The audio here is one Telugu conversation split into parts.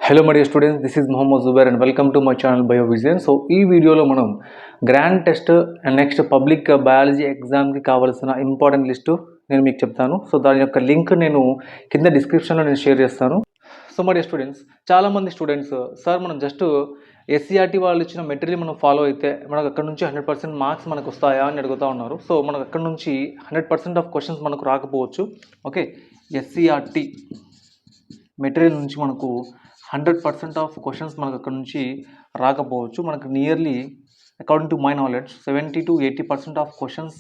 Hello my dear students, this is Mohammed Zubair and welcome to my channel Biovision. So ఈ వీడియోలో మనం grand test and next public biology ఎగ్జామ్కి కావాల్సిన ఇంపార్టెంట్ లిస్టు నేను మీకు చెప్తాను. సో దాని యొక్క లింక్ నేను కింద డిస్క్రిప్షన్లో నేను షేర్ చేస్తాను. సో మై డియర్ స్టూడెంట్స్, చాలామంది స్టూడెంట్స్ సార్ మనం జస్ట్ ఎస్సీఆర్టీ వాళ్ళు ఇచ్చిన మెటీరియల్ మనం ఫాలో అయితే మనకు అక్కడ నుంచి 100% మార్క్స్ మనకు వస్తాయా అని అడుగుతూ ఉన్నారు. సో మనకు అక్కడ నుంచి 100% ఆఫ్ క్వశ్చన్స్ మనకు రాకపోవచ్చు. ఓకే, ఎస్సీఆర్టీ మెటీరియల్ నుంచి మనకు 100% ఆఫ్ క్వశ్చన్స్ మనకు అక్కడ నుంచి రాకపోవచ్చు. మనకు nearly according to my knowledge 70 to 80% of questions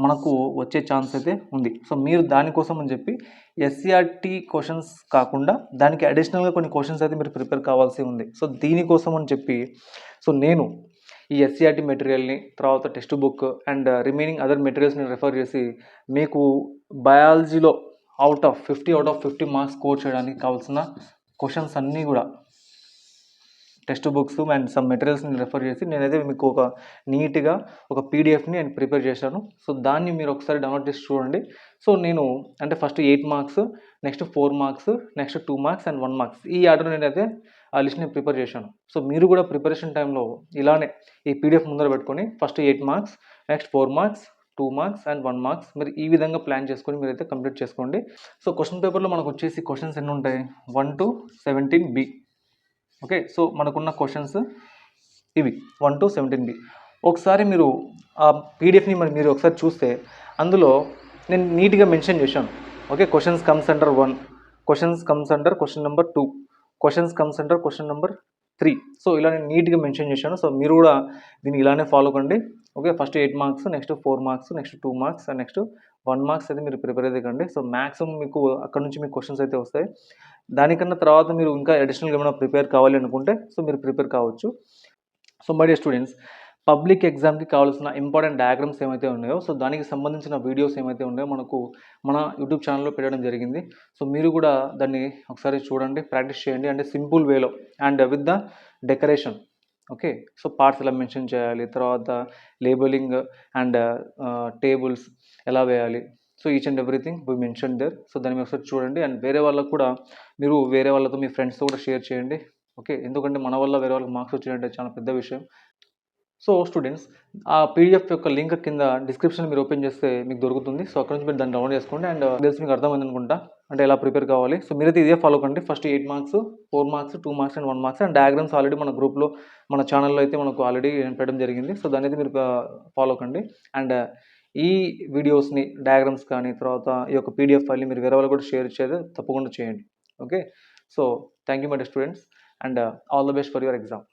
మనకు వచ్చే ఛాన్స్ అయితే ఉంది. సో మీరు దానికోసం అని చెప్పి ఎస్సీఆర్టీ క్వశ్చన్స్ కాకుండా దానికి అడిషనల్గా కొన్ని క్వశ్చన్స్ అయితే మీరు ప్రిపేర్ కావాల్సి ఉంది. సో దీనికోసం అని చెప్పి నేను ఈ ఎస్సీఆర్టీ మెటీరియల్ని, తర్వాత text book and remaining other మెటీరియల్స్ని రెఫర్ చేసి మీకు బయాలజీలో అవుట్ ఆఫ్ 50 మార్క్స్ స్కోర్ చేయడానికి కావాల్సిన క్వశ్చన్స్ అన్నీ కూడా టెక్స్ట్ బుక్స్ అండ్ సమ్ మెటీరియల్స్ని రెఫర్ చేసి నేనైతే మీకు ఒక నీట్గా ఒక పీడిఎఫ్ని నేను ప్రిపేర్ చేశాను. సో దాన్ని మీరు ఒకసారి డౌన్లోడ్ చేసి చూడండి. సో నేను అంటే first 8 marks, next 4 marks, next 2 marks and 1 marks, ఈ ఆర్డర్ నేనైతే ఆ లిస్ట్ని ప్రిపేర్ చేశాను. సో మీరు కూడా ప్రిపరేషన్ టైంలో ఇలానే ఈ పీడిఎఫ్ ముందర పెట్టుకొని first 8 marks, next 4 marks, 2 marks and 1 marks మీరు ఈ విధంగా ప్లాన్ చేసుకొని మీరైతే కంప్లీట్ చేసుకోండి. సో క్వశ్చన్ పేపర్లో మనకు వచ్చేసి క్వశ్చన్స్ ఎన్ని ఉంటాయి? 1 to 17B. ఓకే, సో మనకున్న క్వశ్చన్స్ ఇవి 1 to 17B. ఒకసారి మీరు ఆ పీడిఎఫ్ని మీరు ఒకసారి చూస్తే అందులో నేను నీట్గా మెన్షన్ చేశాను. Okay, questions comes under 1, questions comes under question number 2, questions comes under question number 3. So ఇలా నేను నీట్గా మెన్షన్ చేశాను. సో మీరు కూడా దీన్ని ఇలానే ఫాలో కండి. Okay, first 8 marks, next 4 marks, next 2 marks and next 1 marks అయితే మీరు ప్రిపేర్ అయితే కండి. సో మ్యాక్సిమం మీకు అక్కడ నుంచి మీకు క్వశ్చన్స్ అయితే వస్తాయి. దానికన్నా తర్వాత మీరు ఇంకా అడిషనల్గా ఏమైనా ప్రిపేర్ కావాలి అనుకుంటే సో మీరు ప్రిపేర్ కావచ్చు. So my dear students, public ఎగ్జామ్కి కావాల్సిన ఇంపార్టెంట్ డయాగ్రామ్స్ ఏమైతే ఉన్నాయో సో దానికి సంబంధించిన వీడియోస్ ఏమైతే ఉన్నాయో మన యూట్యూబ్ ఛానల్లో పెట్టడం జరిగింది. సో మీరు కూడా దాన్ని ఒకసారి చూడండి, ప్రాక్టీస్ చేయండి. అంటే సింపుల్ వేలో and with the decoration. Okay, so parts ఎలా మెన్షన్ చేయాలి, తర్వాత లేబులింగ్ అండ్ టేబుల్స్ ఎలా వేయాలి, so each and everything we mention there. So దాన్ని ఒకసారి చూడండి అండ్ వేరే వాళ్ళకు కూడా మీరు వేరే వాళ్ళతో మీ ఫ్రెండ్స్తో కూడా షేర్ చేయండి. ఓకే, ఎందుకంటే మన వల్ల వేరే వాళ్ళకి మార్క్స్ వచ్చినాయంటే చాలా పెద్ద విషయం. సో స్టూడెంట్స్, ఆ పీడిఎఫ్ యొక్క లింక్ కింద డిస్క్రిప్షన్ మీరు ఓపెన్ చేస్తే మీకు దొరుకుతుంది. సో అక్కడ నుంచి మీరు దాన్ని డౌన్లోడ్ చేసుకోండి అండ్ తెలిసి మీకు అర్థమైంది అనుకుంటా అంటే ఎలా ప్రిపేర్ కావాలి. సో మీరైతే ఇదే ఫాలో కండి. First 8 marks, 4 marks, 2 marks and 1 marks and diagrams already మన గ్రూప్లో మన ఛానల్లో అయితే మనకు ఆల్రెడీ పెట్టడం జరిగింది. సో దాన్ని అయితే మీరు ఫాలో కండి అండ్ ఈ వీడియోస్ని, డయాగ్రామ్స్ కానీ తర్వాత ఈ యొక్క పీడిఎఫ్ ఫైల్ని మీరు వేరే వాళ్ళు కూడా షేర్ చేస్తే తప్పకుండా చేయండి. Okay, so thank you my dear students and all the best for your exam.